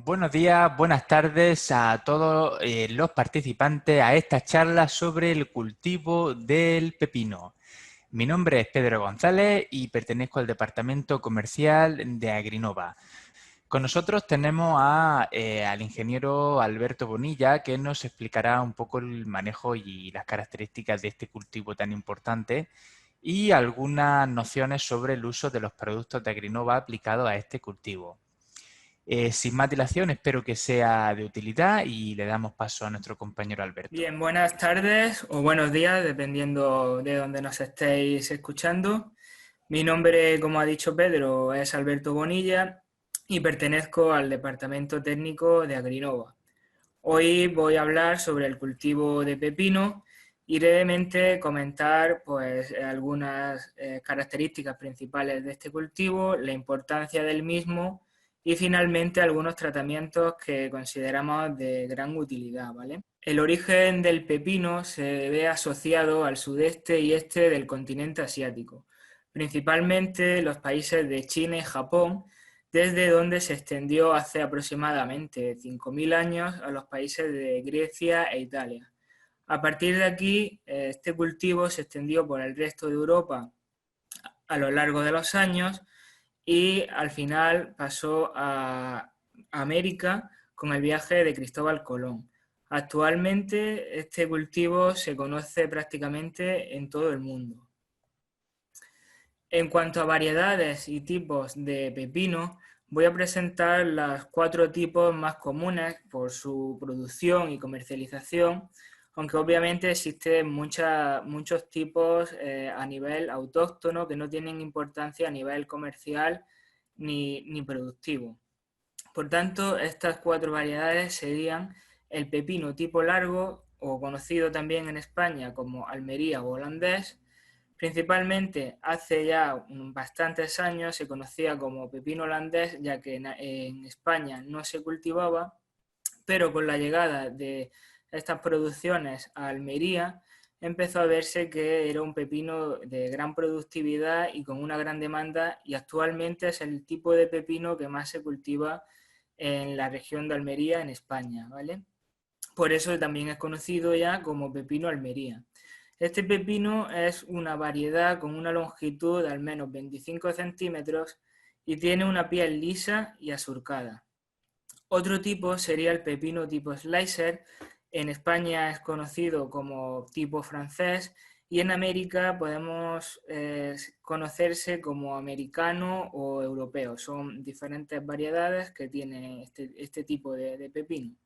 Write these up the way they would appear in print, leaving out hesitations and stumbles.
Buenos días, buenas tardes a todos los participantes a esta charla sobre el cultivo del pepino. Mi nombre es Pedro González y pertenezco al departamento comercial de Agrinova. Con nosotros tenemos al ingeniero Alberto Bonilla, que nos explicará un poco el manejo y las características de este cultivo tan importante y algunas nociones sobre el uso de los productos de Agrinova aplicados a este cultivo. Sin más dilación, espero que sea de utilidad y le damos paso a nuestro compañero Alberto. Bien, buenas tardes o buenos días, dependiendo de dónde nos estéis escuchando. Mi nombre, como ha dicho Pedro, es Alberto Bonilla y pertenezco al Departamento Técnico de Agrinova. Hoy voy a hablar sobre el cultivo de pepino y brevemente comentar pues, algunas características principales de este cultivo, la importancia del mismo y finalmente algunos tratamientos que consideramos de gran utilidad, ¿vale? El origen del pepino se ve asociado al sudeste y este del continente asiático, principalmente los países de China y Japón, desde donde se extendió hace aproximadamente 5.000 años a los países de Grecia e Italia. A partir de aquí, este cultivo se extendió por el resto de Europa a lo largo de los años y al final pasó a América con el viaje de Cristóbal Colón. Actualmente este cultivo se conoce prácticamente en todo el mundo. En cuanto a variedades y tipos de pepino, voy a presentar los 4 tipos más comunes por su producción y comercialización, aunque obviamente existen muchos tipos a nivel autóctono que no tienen importancia a nivel comercial ni productivo. Por tanto, estas 4 variedades serían el pepino tipo largo, o conocido también en España como Almería o holandés. Principalmente hace ya bastantes años se conocía como pepino holandés, ya que en España no se cultivaba, pero con la llegada de estas producciones a Almería empezó a verse que era un pepino de gran productividad y con una gran demanda, y actualmente es el tipo de pepino que más se cultiva en la región de Almería, en España, ¿vale? Por eso también es conocido ya como pepino Almería. Este pepino es una variedad con una longitud de al menos 25 centímetros y tiene una piel lisa y asurcada. Otro tipo sería el pepino tipo slicer. En España es conocido como tipo francés y en América podemos conocerse como americano o europeo. Son diferentes variedades que tiene este tipo de pepino.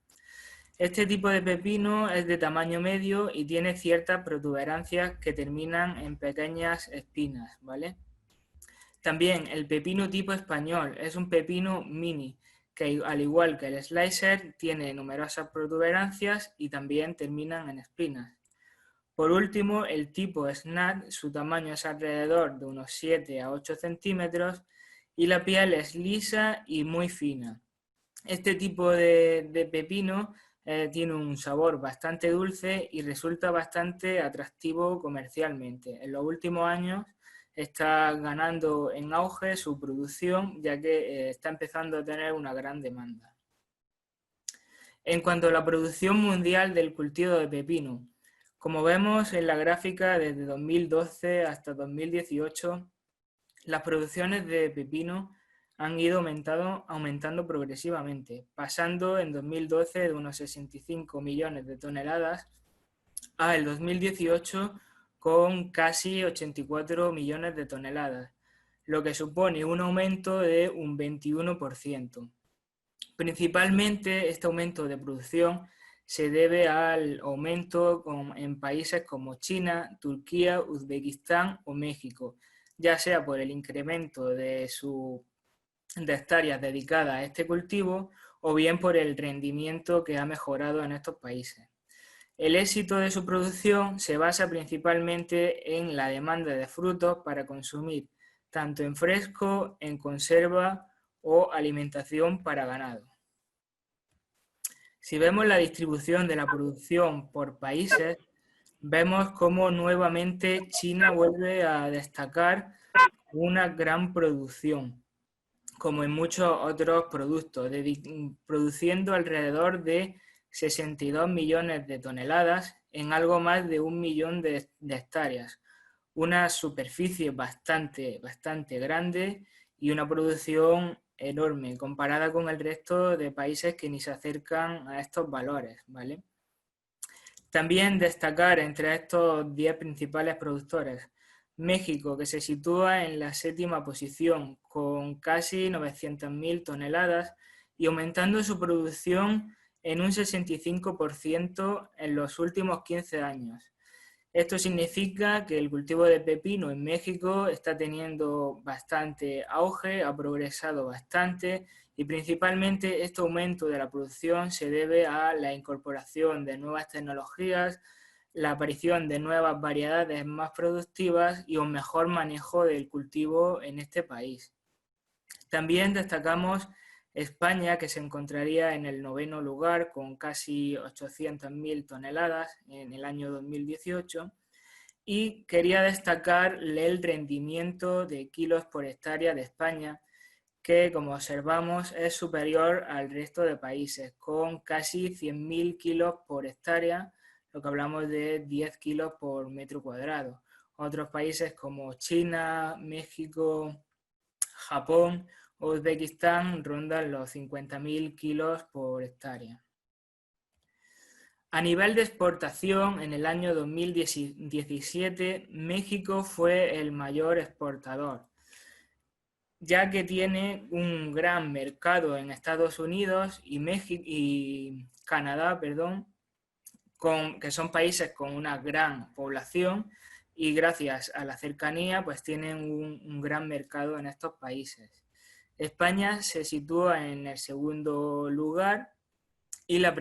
Este tipo de pepino es de tamaño medio y tiene ciertas protuberancias que terminan en pequeñas espinas, ¿vale? También el pepino tipo español es un pepino mini, que al igual que el slicer tiene numerosas protuberancias y también terminan en espinas. Por último, el tipo snat, su tamaño es alrededor de unos 7 a 8 centímetros y la piel es lisa y muy fina. Este tipo de pepino tiene un sabor bastante dulce y resulta bastante atractivo comercialmente. En los últimos años está ganando en auge su producción, ya que está empezando a tener una gran demanda. En cuanto a la producción mundial del cultivo de pepino, como vemos en la gráfica, desde 2012 hasta 2018, las producciones de pepino han ido aumentando progresivamente, pasando en 2012 de unos 65 millones de toneladas a el 2018 con casi 84 millones de toneladas, lo que supone un aumento de un 21%. Principalmente este aumento de producción se debe al aumento en países como China, Turquía, Uzbekistán o México, ya sea por el incremento de hectáreas dedicadas a este cultivo o bien por el rendimiento que ha mejorado en estos países. El éxito de su producción se basa principalmente en la demanda de frutos para consumir, tanto en fresco, en conserva o alimentación para ganado. Si vemos la distribución de la producción por países, vemos cómo nuevamente China vuelve a destacar una gran producción, como en muchos otros productos, produciendo alrededor de 62 millones de toneladas en algo más de 1 millón de hectáreas. Una superficie bastante grande y una producción enorme comparada con el resto de países que ni se acercan a estos valores, ¿vale? También destacar entre estos 10 principales productores México, que se sitúa en la 7ª posición con casi 900.000 toneladas y aumentando su producción en un 65% en los últimos 15 años. Esto significa que el cultivo de pepino en México está teniendo bastante auge, ha progresado bastante y principalmente este aumento de la producción se debe a la incorporación de nuevas tecnologías, la aparición de nuevas variedades más productivas y un mejor manejo del cultivo en este país. También destacamos España, que se encontraría en el 9º lugar con casi 800.000 toneladas en el año 2018 y quería destacar el rendimiento de kilos por hectárea de España, que como observamos es superior al resto de países con casi 100.000 kilos por hectárea, lo que hablamos de 10 kilos por metro cuadrado. Otros países como China, México, Japón o Uzbekistán rondan los 50.000 kilos por hectárea. A nivel de exportación, en el año 2017, México fue el mayor exportador, ya que tiene un gran mercado en Estados Unidos y Canadá, que son países con una gran población y gracias a la cercanía pues tienen un gran mercado en estos países. España se sitúa en el 2º lugar y el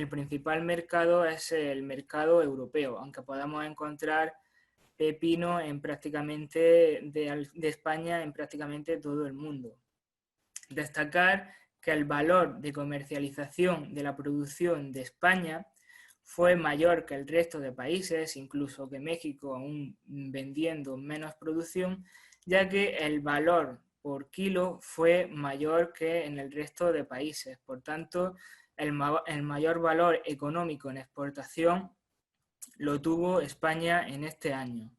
principal mercado es el mercado europeo, aunque podamos encontrar pepino de España en prácticamente todo el mundo. Destacar que el valor de comercialización de la producción de España fue mayor que el resto de países, incluso que México, aún vendiendo menos producción, ya que el valor por kilo fue mayor que en el resto de países. Por tanto, el mayor valor económico en exportación lo tuvo España en este año.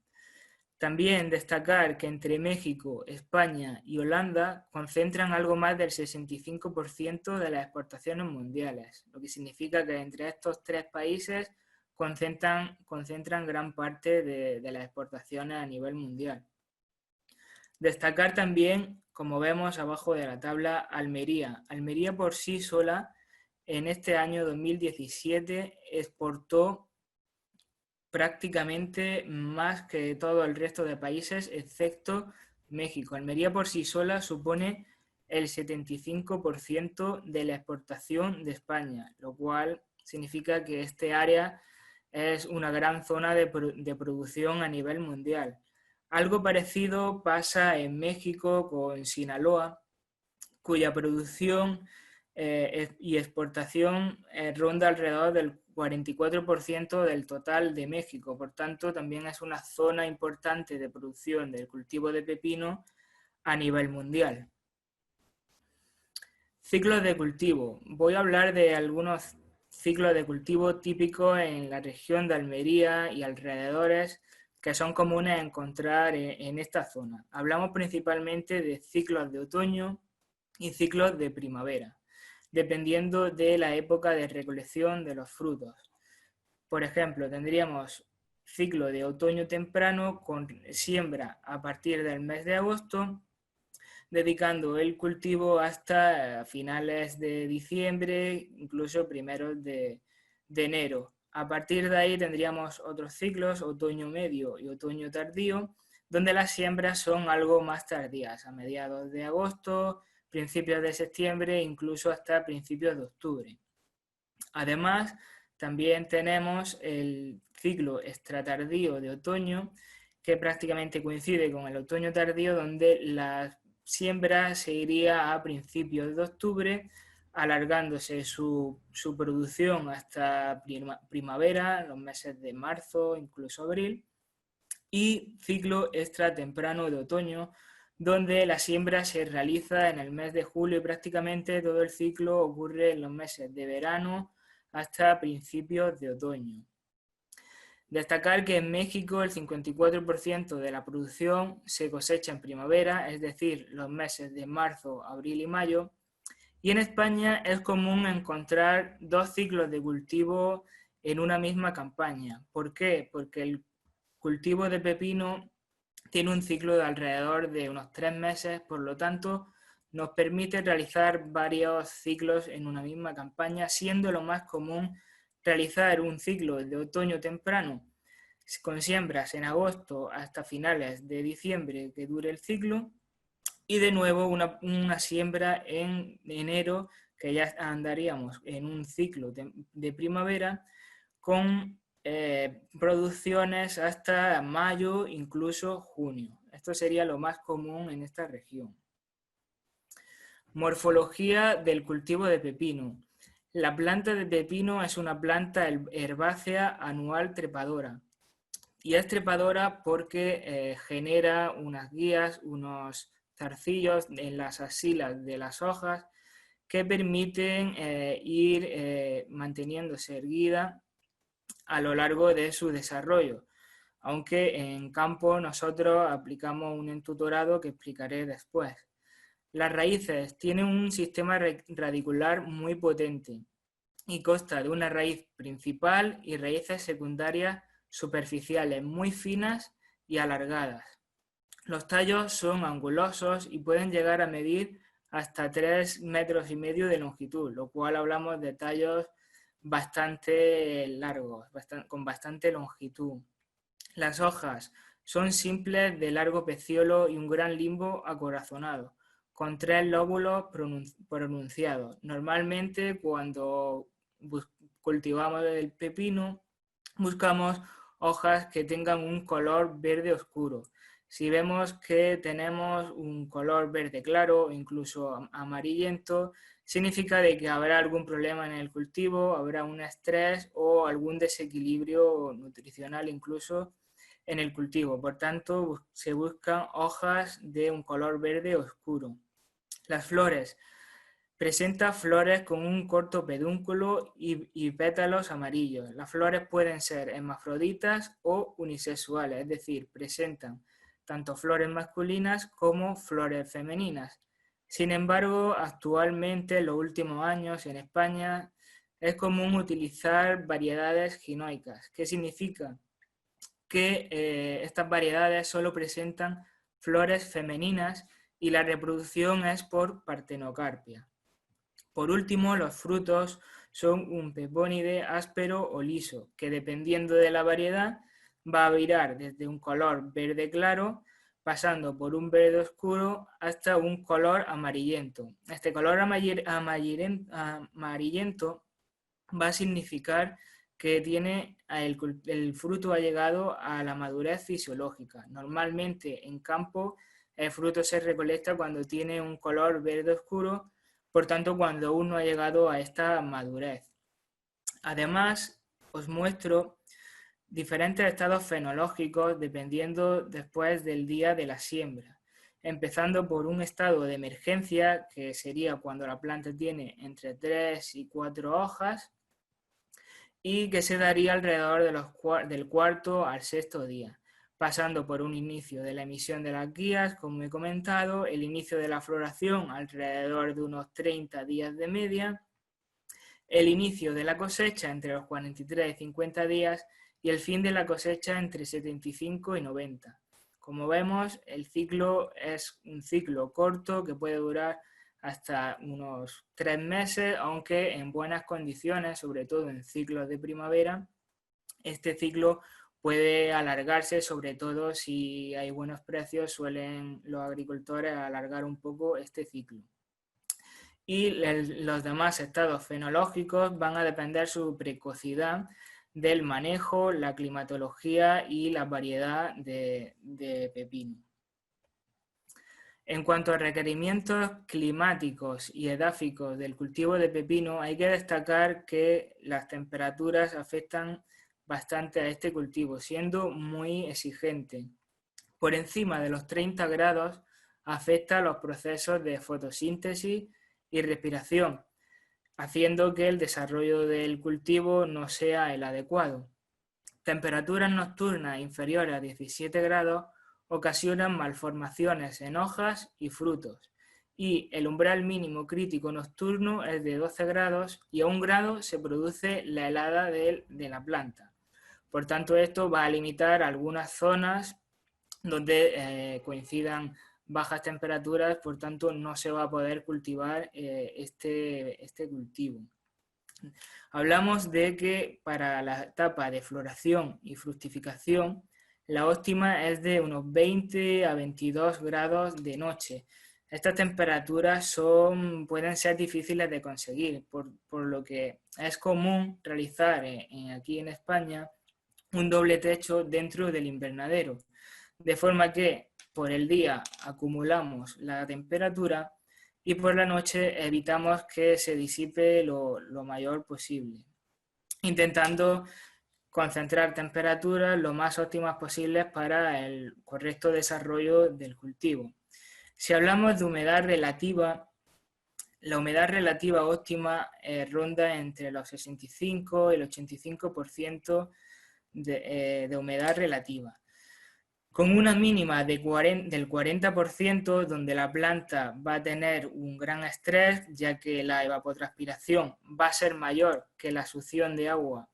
También destacar que entre México, España y Holanda concentran algo más del 65% de las exportaciones mundiales, lo que significa que entre estos 3 países concentran gran parte de las exportaciones a nivel mundial. Destacar también, como vemos abajo de la tabla, Almería. Almería por sí sola en este año 2017 exportó prácticamente más que todo el resto de países, excepto México. Almería por sí sola supone el 75% de la exportación de España, lo cual significa que este área es una gran zona de producción a nivel mundial. Algo parecido pasa en México con Sinaloa, cuya producción y exportación ronda alrededor del 44% del total de México. Por tanto, también es una zona importante de producción del cultivo de pepino a nivel mundial. Ciclos de cultivo. Voy a hablar de algunos ciclos de cultivo típicos en la región de Almería y alrededores que son comunes a encontrar en esta zona. Hablamos principalmente de ciclos de otoño y ciclos de primavera, dependiendo de la época de recolección de los frutos. Por ejemplo, tendríamos ciclo de otoño temprano con siembra a partir del mes de agosto, dedicando el cultivo hasta finales de diciembre, incluso primeros de enero. A partir de ahí tendríamos otros ciclos, otoño medio y otoño tardío, donde las siembras son algo más tardías, a mediados de agosto, principios de septiembre, incluso hasta principios de octubre. Además, también tenemos el ciclo extratardío de otoño, que prácticamente coincide con el otoño tardío, donde la siembra se iría a principios de octubre, alargándose su producción hasta primavera, los meses de marzo, incluso abril, y ciclo extra temprano de otoño, donde la siembra se realiza en el mes de julio y prácticamente todo el ciclo ocurre en los meses de verano hasta principios de otoño. Destacar que en México el 54% de la producción se cosecha en primavera, es decir, los meses de marzo, abril y mayo, y en España es común encontrar 2 ciclos de cultivo en una misma campaña. ¿Por qué? Porque el cultivo de pepino tiene un ciclo de alrededor de unos 3 meses, por lo tanto, nos permite realizar varios ciclos en una misma campaña, siendo lo más común realizar un ciclo de otoño temprano con siembras en agosto hasta finales de diciembre que dure el ciclo, y de nuevo una siembra en enero, que ya andaríamos en un ciclo de primavera, con producciones hasta mayo, incluso junio. Esto sería lo más común en esta región. Morfología del cultivo de pepino. La planta de pepino es una planta herbácea anual trepadora. Y es trepadora porque genera unas guías, unos zarcillos en las axilas de las hojas que permiten ir manteniéndose erguida a lo largo de su desarrollo. Aunque en campo nosotros aplicamos un entutorado que explicaré después. Las raíces tienen un sistema radicular muy potente y consta de una raíz principal y raíces secundarias superficiales muy finas y alargadas. Los tallos son angulosos y pueden llegar a medir hasta 3,5 metros de longitud, lo cual hablamos de tallos bastante largos, con bastante longitud. Las hojas son simples, de largo peciolo y un gran limbo acorazonado, con 3 lóbulos pronunciados. Normalmente cuando cultivamos el pepino buscamos hojas que tengan un color verde oscuro. Si vemos que tenemos un color verde claro, incluso amarillento, significa de que habrá algún problema en el cultivo, habrá un estrés o algún desequilibrio nutricional incluso en el cultivo. Por tanto, se buscan hojas de un color verde oscuro. Las flores. Presenta flores con un corto pedúnculo y pétalos amarillos. Las flores pueden ser hermafroditas o unisexuales, es decir, presentan tanto flores masculinas como flores femeninas. Sin embargo, actualmente, en los últimos años en España, es común utilizar variedades ginoicas. ¿Qué significa? Que estas variedades solo presentan flores femeninas y la reproducción es por partenocarpia. Por último, los frutos son un pepónide áspero o liso, que dependiendo de la variedad va a virar desde un color verde claro, pasando por un verde oscuro hasta un color amarillento. Este color amarillento va a significar que el fruto ha llegado a la madurez fisiológica. Normalmente en campo el fruto se recolecta cuando tiene un color verde oscuro, por tanto cuando aún no ha llegado a esta madurez. Además, os muestro diferentes estados fenológicos dependiendo después del día de la siembra, empezando por un estado de emergencia, que sería cuando la planta tiene entre 3 y 4 hojas, y que se daría alrededor del cuarto al sexto día, pasando por un inicio de la emisión de las guías, como he comentado, el inicio de la floración alrededor de unos 30 días de media, el inicio de la cosecha entre los 43 y 50 días y el fin de la cosecha entre 75 y 90. Como vemos, el ciclo es un ciclo corto que puede durar hasta unos 3 meses, aunque en buenas condiciones, sobre todo en ciclos de primavera, este ciclo puede alargarse, sobre todo si hay buenos precios, suelen los agricultores alargar un poco este ciclo. Y los demás estados fenológicos van a depender su precocidad del manejo, la climatología y la variedad de pepino. En cuanto a requerimientos climáticos y edáficos del cultivo de pepino, hay que destacar que las temperaturas afectan bastante a este cultivo, siendo muy exigente. Por encima de los 30 grados afecta los procesos de fotosíntesis y respiración, haciendo que el desarrollo del cultivo no sea el adecuado. Temperaturas nocturnas inferiores a 17 grados ocasionan malformaciones en hojas y frutos, y el umbral mínimo crítico nocturno es de 12 grados y a 1 grado se produce la helada de la planta. Por tanto, esto va a limitar algunas zonas donde coincidan bajas temperaturas, por tanto no se va a poder cultivar este cultivo. Hablamos de que para la etapa de floración y fructificación, la óptima es de unos 20 a 22 grados de noche. Estas temperaturas pueden ser difíciles de conseguir, por lo que es común realizar aquí en España un doble techo dentro del invernadero, de forma que por el día acumulamos la temperatura y por la noche evitamos que se disipe lo mayor posible, intentando concentrar temperaturas lo más óptimas posibles para el correcto desarrollo del cultivo. Si hablamos de humedad relativa, la humedad relativa óptima ronda entre los 65 y el 85% de humedad relativa, con una mínima del 40%, donde la planta va a tener un gran estrés, ya que la evapotranspiración va a ser mayor que la succión de agua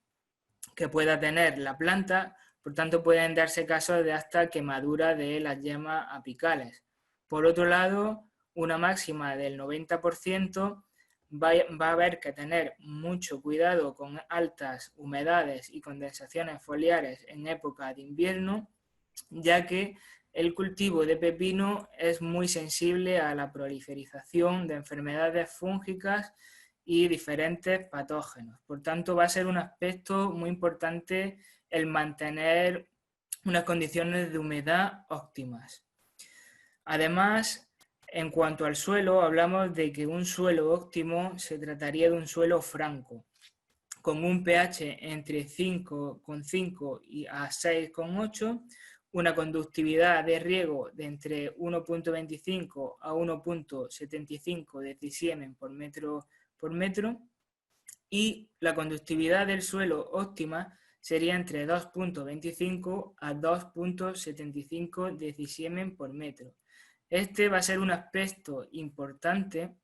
que pueda tener la planta, por tanto pueden darse casos de hasta quemadura de las yemas apicales. Por otro lado, una máxima del 90% va a haber que tener mucho cuidado con altas humedades y condensaciones foliares en época de invierno, ya que el cultivo de pepino es muy sensible a la proliferación de enfermedades fúngicas y diferentes patógenos. Por tanto, va a ser un aspecto muy importante el mantener unas condiciones de humedad óptimas. Además, en cuanto al suelo, hablamos de que un suelo óptimo se trataría de un suelo franco, con un pH entre 5,5 y a 6,8, una conductividad de riego de entre 1,25 a 1,75 decisiemens por metro, y la conductividad del suelo óptima sería entre 2,25 a 2,75 decisiemens por metro. Este va a ser un aspecto importante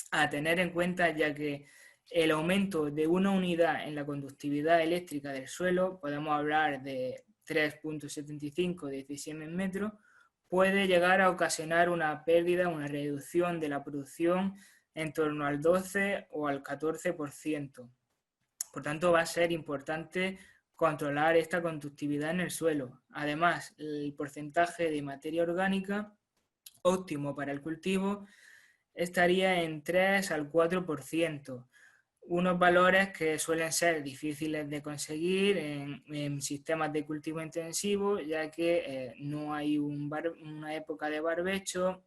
a tener en cuenta, ya que el aumento de una unidad en la conductividad eléctrica del suelo, podemos hablar de 3,75 decisiemens metro, puede llegar a ocasionar una pérdida, una reducción de la producción en torno al 12 o al 14%. Por tanto, va a ser importante controlar esta conductividad en el suelo. Además, el porcentaje de materia orgánica óptimo para el cultivo estaría en 3 al 4%, unos valores que suelen ser difíciles de conseguir en sistemas de cultivo intensivo, ya que no hay una época de barbecho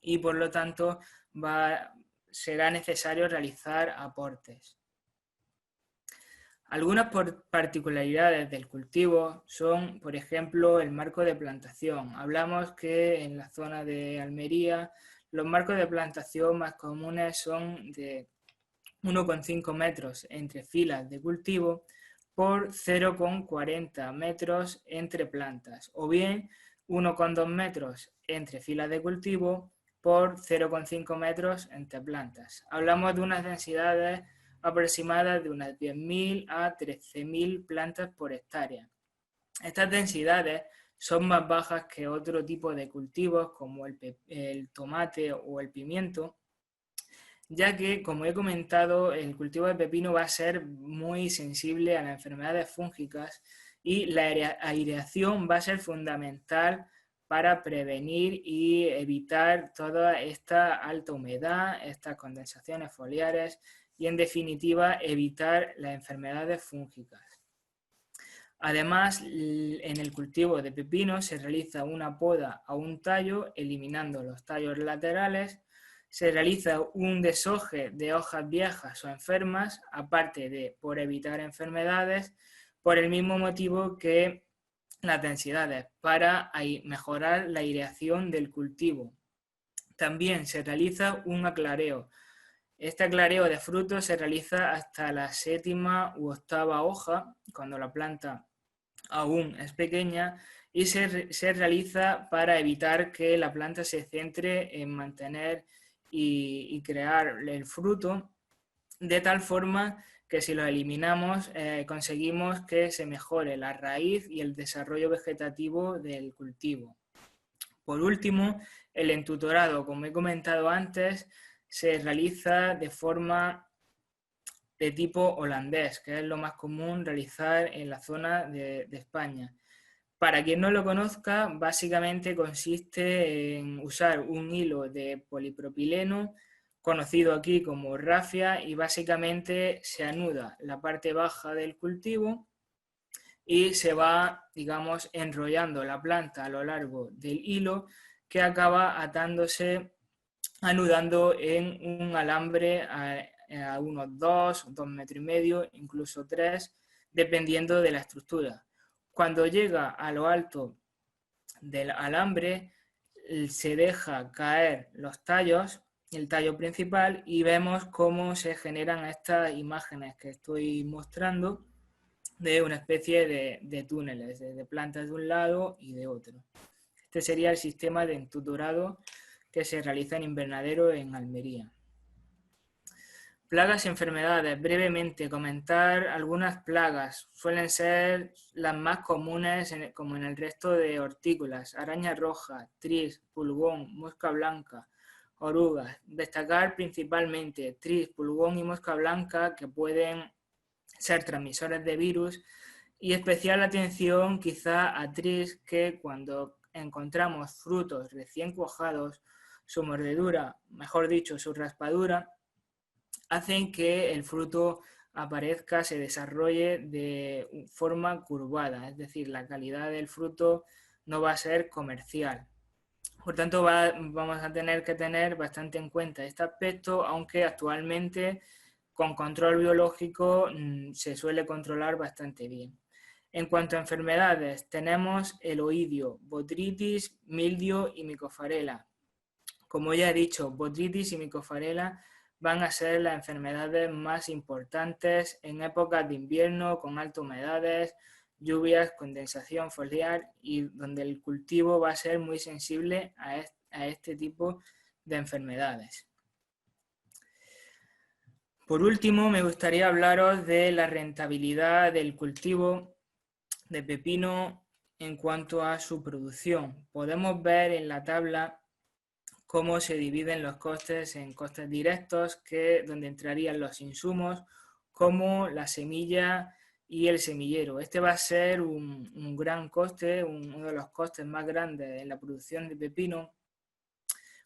y por lo tanto será necesario realizar aportes. Algunas particularidades del cultivo son, por ejemplo, el marco de plantación. Hablamos que en la zona de Almería los marcos de plantación más comunes son de 1,5 metros entre filas de cultivo por 0,40 metros entre plantas, o bien 1,2 metros entre filas de cultivo por 0,5 metros entre plantas. Hablamos de unas densidades aproximadas de unas 10.000 a 13.000 plantas por hectárea. Estas densidades son más bajas que otro tipo de cultivos como el tomate o el pimiento, ya que, como he comentado, el cultivo de pepino va a ser muy sensible a las enfermedades fúngicas y la aireación va a ser fundamental para prevenir y evitar toda esta alta humedad, estas condensaciones foliares y, en definitiva, evitar las enfermedades fúngicas. Además, en el cultivo de pepino se realiza una poda a un tallo, eliminando los tallos laterales. Se realiza un deshoje de hojas viejas o enfermas, aparte de por evitar enfermedades, por el mismo motivo que las densidades, para mejorar la aireación del cultivo. También se realiza un aclareo. Este aclareo de frutos se realiza hasta la 7ª u 8ª hoja, cuando la planta aún es pequeña, y se realiza para evitar que la planta se centre en mantener y crear el fruto, de tal forma que si lo eliminamos conseguimos que se mejore la raíz y el desarrollo vegetativo del cultivo. Por último, el entutorado, como he comentado antes, se realiza de forma de tipo holandés, que es lo más común realizar en la zona de España. Para quien no lo conozca, básicamente consiste en usar un hilo de polipropileno, conocido aquí como rafia, y básicamente se anuda la parte baja del cultivo y se va, digamos, enrollando la planta a lo largo del hilo, que acaba atándose, anudando en un alambre a unos 2 metros y medio, incluso 3, dependiendo de la estructura. Cuando llega a lo alto del alambre, se deja caer los tallos, el tallo principal, y vemos cómo se generan estas imágenes que estoy mostrando de una especie de túneles, de plantas de un lado y de otro. Este sería el sistema de entutorado que se realiza en invernadero en Almería. Plagas y enfermedades. Brevemente comentar algunas plagas. Suelen ser las más comunes como en el resto de hortícolas. Araña roja, tris, pulgón, mosca blanca, orugas. Destacar principalmente tris, pulgón y mosca blanca, que pueden ser transmisores de virus, y especial atención quizá a tris, que cuando encontramos frutos recién cuajados, su mordedura, mejor dicho, su raspadura, hacen que el fruto aparezca, se desarrolle de forma curvada, es decir, la calidad del fruto no va a ser comercial. Por tanto, vamos a tener que tener bastante en cuenta este aspecto, aunque actualmente con control biológico se suele controlar bastante bien. En cuanto a enfermedades, tenemos el oidio, botrytis, mildio y micofarela. Como ya he dicho, botrytis y micofarela van a ser las enfermedades más importantes en épocas de invierno con altas humedades, lluvias, condensación foliar, y donde el cultivo va a ser muy sensible a este tipo de enfermedades. Por último, me gustaría hablaros de la rentabilidad del cultivo de pepino en cuanto a su producción. Podemos ver en la tabla cómo se dividen los costes en costes directos, donde entrarían los insumos, como la semilla y el semillero. Este va a ser un gran coste, uno de los costes más grandes en la producción de pepino.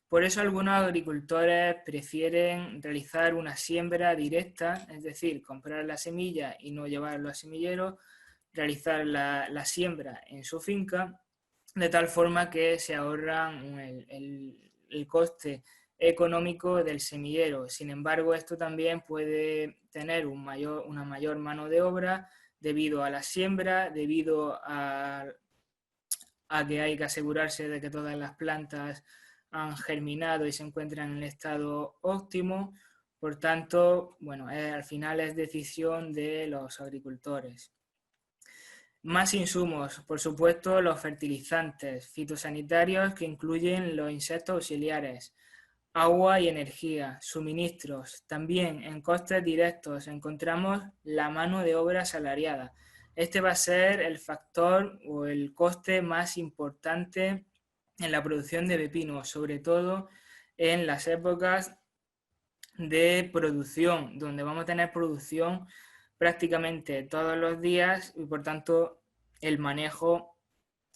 Por eso algunos agricultores prefieren realizar una siembra directa, es decir, comprar la semilla y no llevarlo a semillero, realizar la siembra en su finca, de tal forma que se ahorran el coste económico del semillero. Sin embargo, esto también puede tener una mayor mano de obra debido a la siembra, debido a que hay que asegurarse de que todas las plantas han germinado y se encuentran en el estado óptimo. Por tanto, bueno, al final es decisión de los agricultores. Más insumos, por supuesto, los fertilizantes fitosanitarios, que incluyen los insectos auxiliares, agua y energía, suministros. También en costes directos encontramos la mano de obra asalariada. Este va a ser el factor o el coste más importante en la producción de pepino, sobre todo en las épocas de producción, donde vamos a tener producción prácticamente todos los días, y por tanto el manejo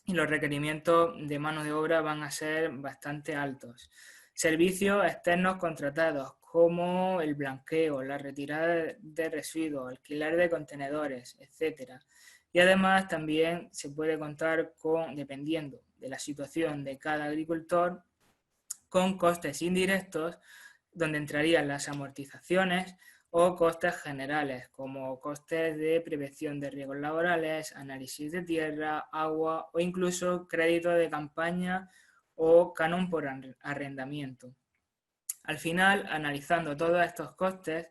y los requerimientos de mano de obra van a ser bastante altos. Servicios externos contratados, como el blanqueo, la retirada de residuos, alquiler de contenedores, etc. Y además también se puede contar con, dependiendo de la situación de cada agricultor, con costes indirectos, donde entrarían las amortizaciones, o costes generales, como costes de prevención de riesgos laborales, análisis de tierra, agua, o incluso crédito de campaña o canon por arrendamiento. Al final, analizando todos estos costes,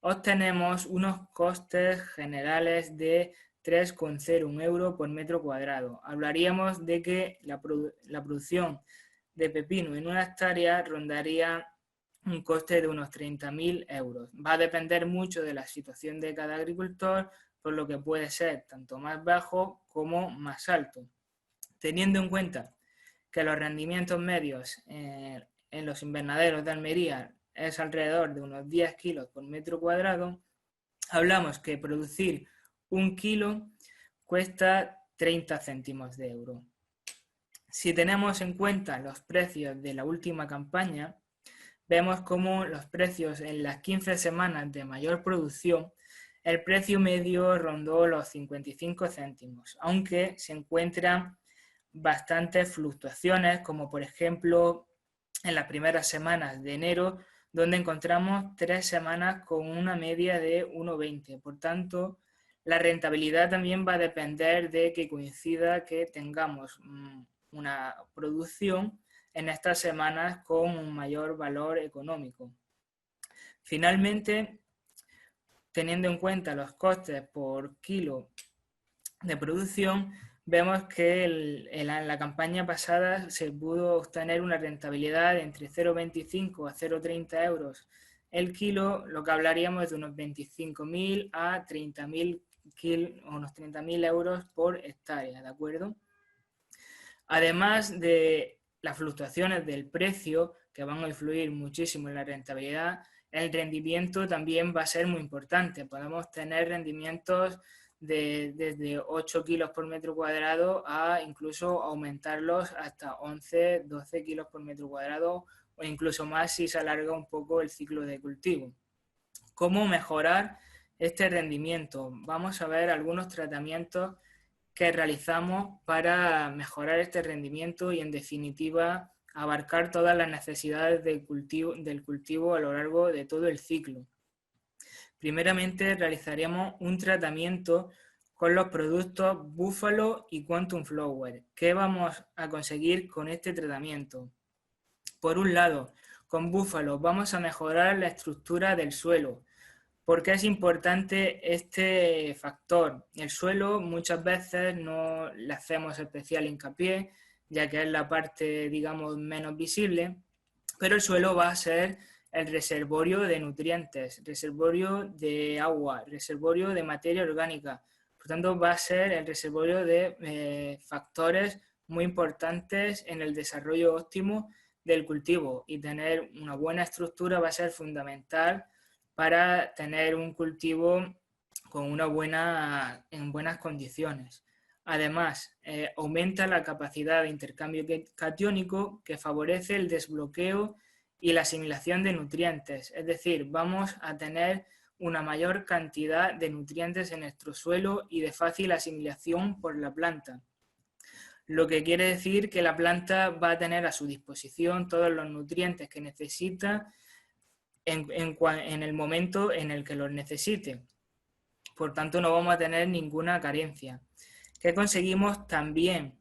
obtenemos unos costes generales de 3,01 € por metro cuadrado. Hablaríamos de que la producción de pepino en una hectárea rondaría un coste de unos 30.000 euros. Va a depender mucho de la situación de cada agricultor, por lo que puede ser tanto más bajo como más alto. Teniendo en cuenta que los rendimientos medios en los invernaderos de Almería es alrededor de unos 10 kilos por metro cuadrado, hablamos que producir 1 kilo cuesta 30 céntimos de euro. Si tenemos en cuenta los precios de la última campaña, vemos cómo los precios en las 15 semanas de mayor producción, el precio medio rondó los 55 céntimos, aunque se encuentran bastantes fluctuaciones, como por ejemplo en las primeras semanas de enero, donde encontramos 3 semanas con una media de 1,20. Por tanto, la rentabilidad también va a depender de que coincida que tengamos una producción en estas semanas con un mayor valor económico. Finalmente, teniendo en cuenta los costes por kilo de producción, vemos que en la campaña pasada se pudo obtener una rentabilidad de entre 0,25 a 0,30 euros el kilo, lo que hablaríamos de unos 25.000 a 30.000 euros por hectárea, ¿de acuerdo? Además de las fluctuaciones del precio, que van a influir muchísimo en la rentabilidad, el rendimiento también va a ser muy importante. Podemos tener rendimientos desde 8 kilos por metro cuadrado a incluso aumentarlos hasta 11, 12 kilos por metro cuadrado o incluso más si se alarga un poco el ciclo de cultivo. ¿Cómo mejorar este rendimiento? Vamos a ver algunos tratamientos que realizamos para mejorar este rendimiento y, en definitiva, abarcar todas las necesidades del cultivo a lo largo de todo el ciclo. Primeramente, realizaríamos un tratamiento con los productos Buffalo y Quantum Flower. ¿Qué vamos a conseguir con este tratamiento? Por un lado, con Buffalo vamos a mejorar la estructura del suelo. ¿Por qué es importante este factor? El suelo muchas veces no le hacemos especial hincapié, ya que es la parte, digamos, menos visible, pero el suelo va a ser el reservorio de nutrientes, reservorio de agua, reservorio de materia orgánica. Por tanto, va a ser el reservorio de factores muy importantes en el desarrollo óptimo del cultivo, y tener una buena estructura va a ser fundamental para tener un cultivo en buenas condiciones. Además, aumenta la capacidad de intercambio catiónico, que favorece el desbloqueo y la asimilación de nutrientes. Es decir, vamos a tener una mayor cantidad de nutrientes en nuestro suelo y de fácil asimilación por la planta. Lo que quiere decir que la planta va a tener a su disposición todos los nutrientes que necesita en el momento en el que los necesite. Por tanto, no vamos a tener ninguna carencia. ¿Qué conseguimos también?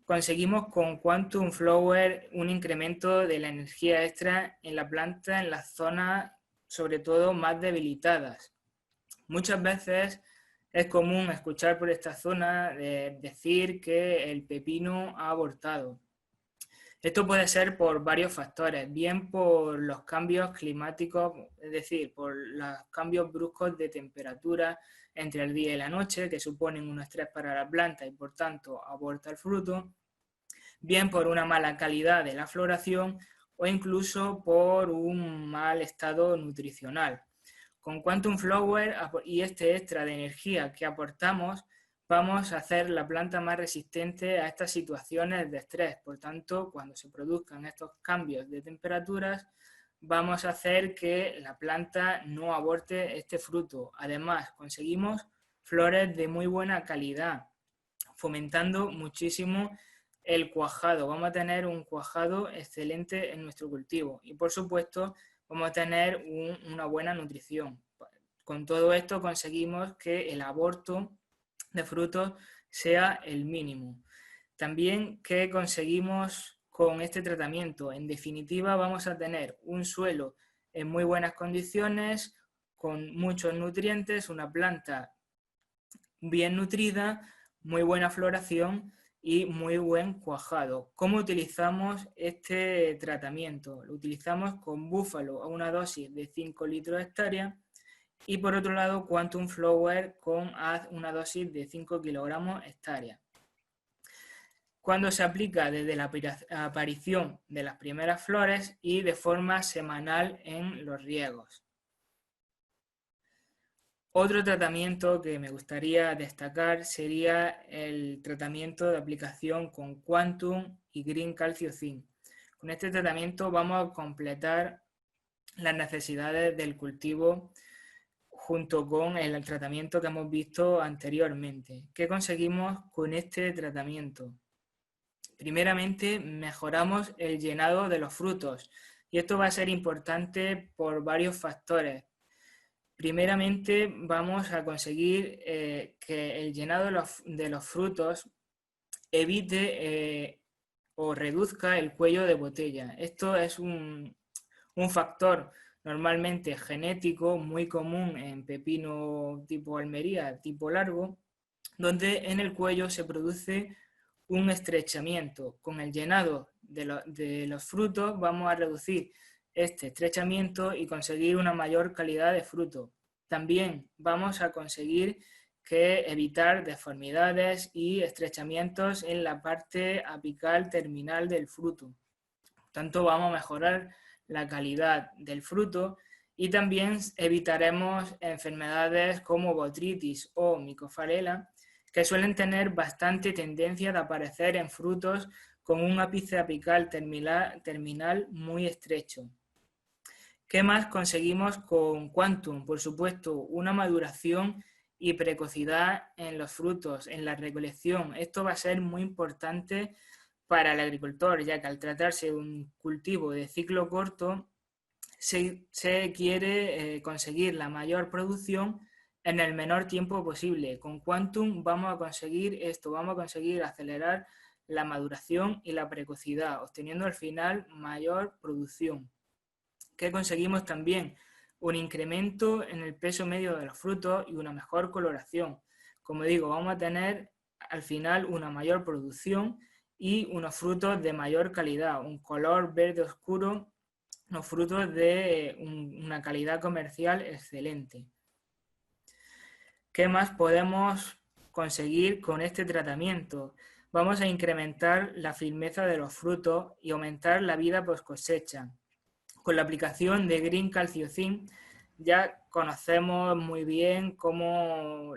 Conseguimos con Quantum Flower un incremento de la energía extra en la planta en las zonas, sobre todo, más debilitadas. Muchas veces es común escuchar por esta zona decir que el pepino ha abortado. Esto puede ser por varios factores, bien por los cambios climáticos, es decir, por los cambios bruscos de temperatura entre el día y la noche, que suponen un estrés para la planta y por tanto aborta el fruto, bien por una mala calidad de la floración o incluso por un mal estado nutricional. Con Quantum Flower y este extra de energía que aportamos, vamos a hacer la planta más resistente a estas situaciones de estrés. Por tanto, cuando se produzcan estos cambios de temperaturas, vamos a hacer que la planta no aborte este fruto. Además, conseguimos flores de muy buena calidad, fomentando muchísimo el cuajado. Vamos a tener un cuajado excelente en nuestro cultivo y, por supuesto, vamos a tener una buena nutrición. Con todo esto conseguimos que el aborto de frutos sea el mínimo. También que conseguimos con este tratamiento? En definitiva, vamos a tener un suelo en muy buenas condiciones, con muchos nutrientes, una planta bien nutrida, muy buena floración y muy buen cuajado. ¿Cómo utilizamos este tratamiento? Lo utilizamos con búfalo a una dosis de 5 litros hectárea y por otro lado Quantum Flower con una dosis de 5 kilogramos hectárea. Cuando se aplica desde la aparición de las primeras flores y de forma semanal en los riegos. Otro tratamiento que me gustaría destacar sería el tratamiento de aplicación con Quantum y Green Calcio Zinc. Con este tratamiento vamos a completar las necesidades del cultivo junto con el tratamiento que hemos visto anteriormente. ¿Qué conseguimos con este tratamiento? Primeramente, mejoramos el llenado de los frutos y esto va a ser importante por varios factores. Primeramente, vamos a conseguir que el llenado de los frutos evite o reduzca el cuello de botella. Esto es un factor normalmente genético muy común en pepino tipo Almería, tipo largo, donde en el cuello se produce un estrechamiento. Con el llenado de los frutos vamos a reducir este estrechamiento y conseguir una mayor calidad de fruto. También vamos a conseguir evitar deformidades y estrechamientos en la parte apical terminal del fruto. Por tanto, vamos a mejorar la calidad del fruto y también evitaremos enfermedades como botrytis o micofarela, que suelen tener bastante tendencia de aparecer en frutos con un ápice apical terminal muy estrecho. ¿Qué más conseguimos con Quantum? Por supuesto, una maduración y precocidad en los frutos, en la recolección. Esto va a ser muy importante para el agricultor, ya que al tratarse de un cultivo de ciclo corto, se quiere conseguir la mayor producción en el menor tiempo posible. Con Quantum vamos a conseguir esto, vamos a conseguir acelerar la maduración y la precocidad, obteniendo al final mayor producción. ¿Qué conseguimos también? Un incremento en el peso medio de los frutos y una mejor coloración. Como digo, vamos a tener al final una mayor producción y unos frutos de mayor calidad, un color verde oscuro, unos frutos de una calidad comercial excelente. ¿Qué más podemos conseguir con este tratamiento? Vamos a incrementar la firmeza de los frutos y aumentar la vida post cosecha. Con la aplicación de Green Calcio Zinc ya conocemos muy bien cómo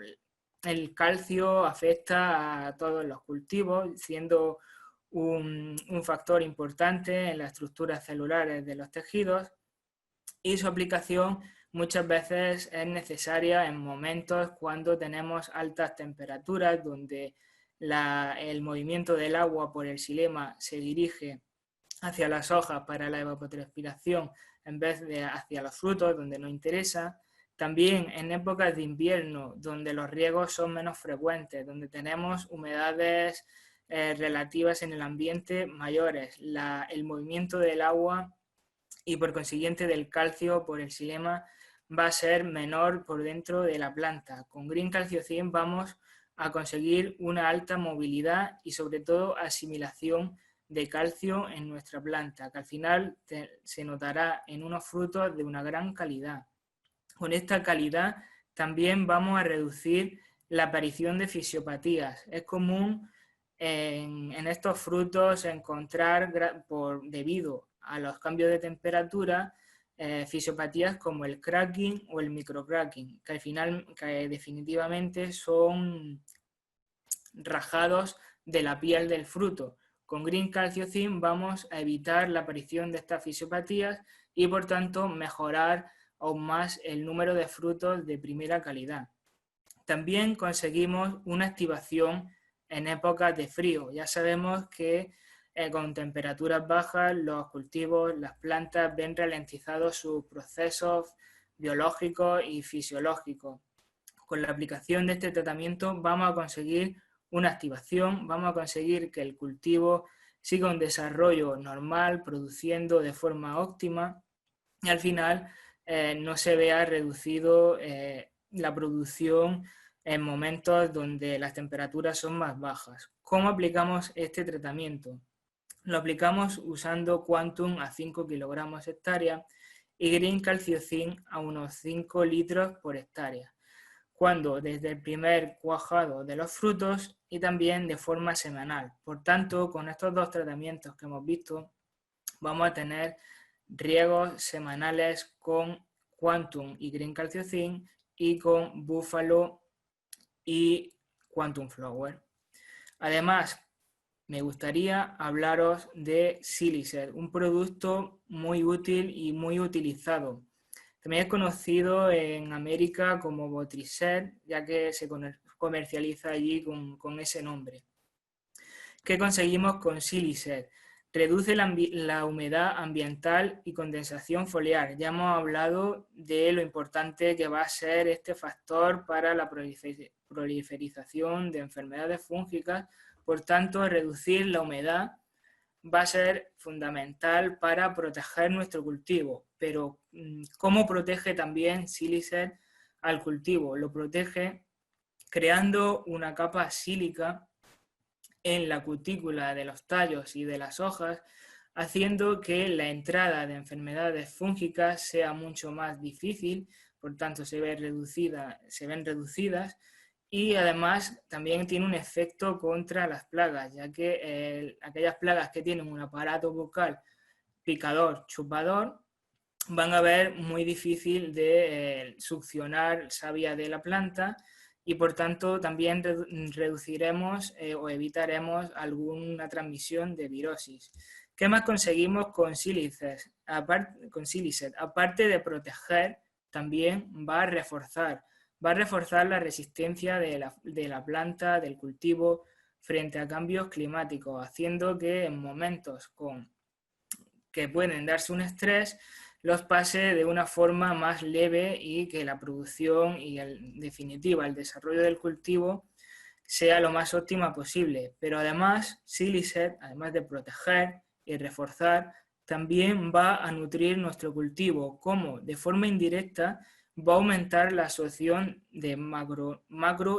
el calcio afecta a todos los cultivos, siendo un factor importante en las estructuras celulares de los tejidos, y su aplicación muchas veces es necesaria en momentos cuando tenemos altas temperaturas, donde el movimiento del agua por el xilema se dirige hacia las hojas para la evapotranspiración en vez de hacia los frutos, donde nos interesa. También en épocas de invierno, donde los riegos son menos frecuentes, donde tenemos humedades relativas en el ambiente mayores, el movimiento del agua y por consiguiente del calcio por el xilema va a ser menor por dentro de la planta. Con Green Calcio Zinc vamos a conseguir una alta movilidad y sobre todo asimilación de calcio en nuestra planta, que al final se notará en unos frutos de una gran calidad. Con esta calidad también vamos a reducir la aparición de fisiopatías. Es común en estos frutos encontrar, debido a los cambios de temperatura, fisiopatías como el cracking o el microcracking, que al final, que definitivamente son rajados de la piel del fruto. Con Green Calcio Zinc vamos a evitar la aparición de estas fisiopatías y por tanto mejorar aún más el número de frutos de primera calidad. También conseguimos una activación en épocas de frío. Ya sabemos que con temperaturas bajas los cultivos, las plantas ven ralentizados sus procesos biológicos y fisiológicos. Con la aplicación de este tratamiento vamos a conseguir una activación, vamos a conseguir que el cultivo siga un desarrollo normal, produciendo de forma óptima y al final no se vea reducido la producción en momentos donde las temperaturas son más bajas. ¿Cómo aplicamos este tratamiento? Lo aplicamos usando Quantum a 5 kilogramos hectárea y Green Calciocin a unos 5 litros por hectárea, cuando desde el primer cuajado de los frutos y también de forma semanal. Por tanto, con estos dos tratamientos que hemos visto, vamos a tener riegos semanales con Quantum y Green Calciocin y con Buffalo y Quantum Flower. Además, me gustaría hablaros de Silicet, un producto muy útil y muy utilizado. También es conocido en América como Botricet, ya que se comercializa allí con ese nombre. ¿Qué conseguimos con Silicet? Reduce la humedad ambiental y condensación foliar. Ya hemos hablado de lo importante que va a ser este factor para la proliferación de enfermedades fúngicas. Por tanto, reducir la humedad va a ser fundamental para proteger nuestro cultivo. Pero, ¿cómo protege también Silicet al cultivo? Lo protege creando una capa sílica en la cutícula de los tallos y de las hojas, haciendo que la entrada de enfermedades fúngicas sea mucho más difícil, por tanto se ven reducidas y además también tiene un efecto contra las plagas, ya que aquellas plagas que tienen un aparato bucal picador, chupador, van a ver muy difícil de succionar savia de la planta y por tanto también reduciremos o evitaremos alguna transmisión de virosis. ¿Qué más conseguimos con Silicet? Aparte de proteger, también va a reforzar la resistencia de la planta, del cultivo, frente a cambios climáticos, haciendo que en momentos que pueden darse un estrés, los pase de una forma más leve y que la producción y en definitiva el desarrollo del cultivo sea lo más óptima posible. Pero además, Silicet, además de proteger y reforzar, también va a nutrir nuestro cultivo, como de forma indirecta va a aumentar la absorción de macro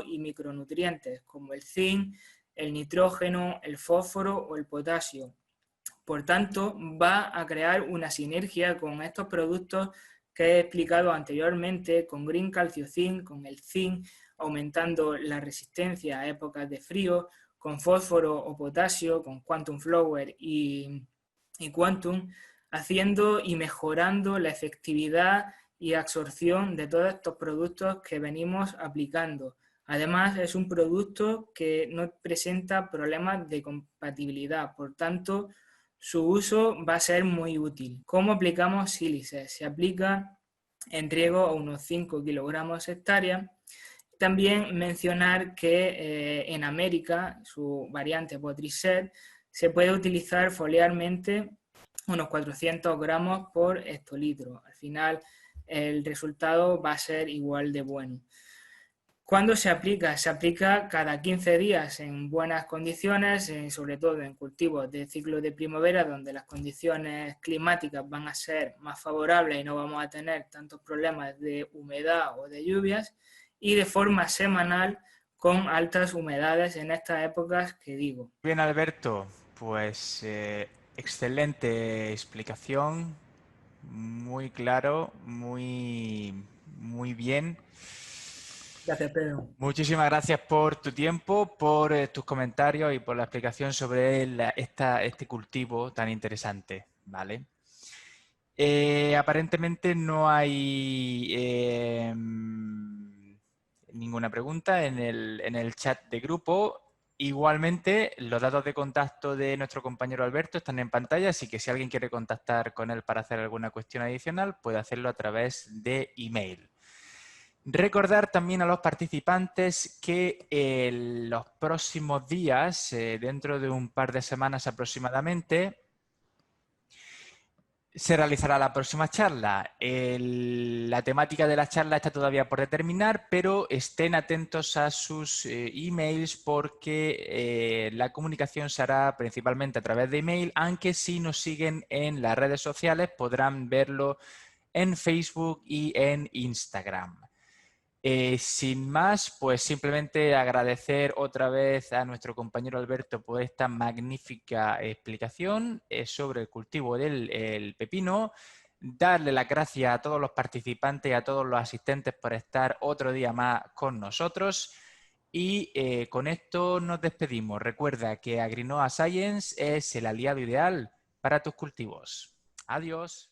y micronutrientes, como el zinc, el nitrógeno, el fósforo o el potasio. Por tanto, va a crear una sinergia con estos productos que he explicado anteriormente, con Green Calciocin, con el zinc, aumentando la resistencia a épocas de frío, con fósforo o potasio, con Quantum Flower y Quantum, haciendo y mejorando la efectividad y absorción de todos estos productos que venimos aplicando. Además, es un producto que no presenta problemas de compatibilidad, por tanto, su uso va a ser muy útil. ¿Cómo aplicamos Silicet? Se aplica en riego a unos 5 kilogramos hectárea. También mencionar que en América, su variante Botricet, se puede utilizar foliarmente unos 400 gramos por hectolitro. Al final, el resultado va a ser igual de bueno. ¿Cuándo se aplica? Se aplica cada 15 días en buenas condiciones, sobre todo en cultivos de ciclo de primavera, donde las condiciones climáticas van a ser más favorables y no vamos a tener tantos problemas de humedad o de lluvias, y de forma semanal con altas humedades en estas épocas que digo. Bien, Alberto, pues excelente explicación, muy claro, muy bien. Gracias, Pedro. Muchísimas gracias por tu tiempo, por tus comentarios y por la explicación sobre este cultivo tan interesante, ¿vale? Aparentemente no hay ninguna pregunta en el chat de grupo. Igualmente, los datos de contacto de nuestro compañero Alberto están en pantalla, así que si alguien quiere contactar con él para hacer alguna cuestión adicional, puede hacerlo a través de email. Recordar también a los participantes que en los próximos días, dentro de un par de semanas aproximadamente, Se realizará la próxima charla. La temática de la charla está todavía por determinar, pero estén atentos a sus emails porque la comunicación se hará principalmente a través de email, aunque si nos siguen en las redes sociales podrán verlo en Facebook y en Instagram. Sin más, pues simplemente agradecer otra vez a nuestro compañero Alberto por esta magnífica explicación sobre el cultivo del pepino. Darle las gracias a todos los participantes y a todos los asistentes por estar otro día más con nosotros. Y con esto nos despedimos. Recuerda que Agrinoa Science es el aliado ideal para tus cultivos. Adiós.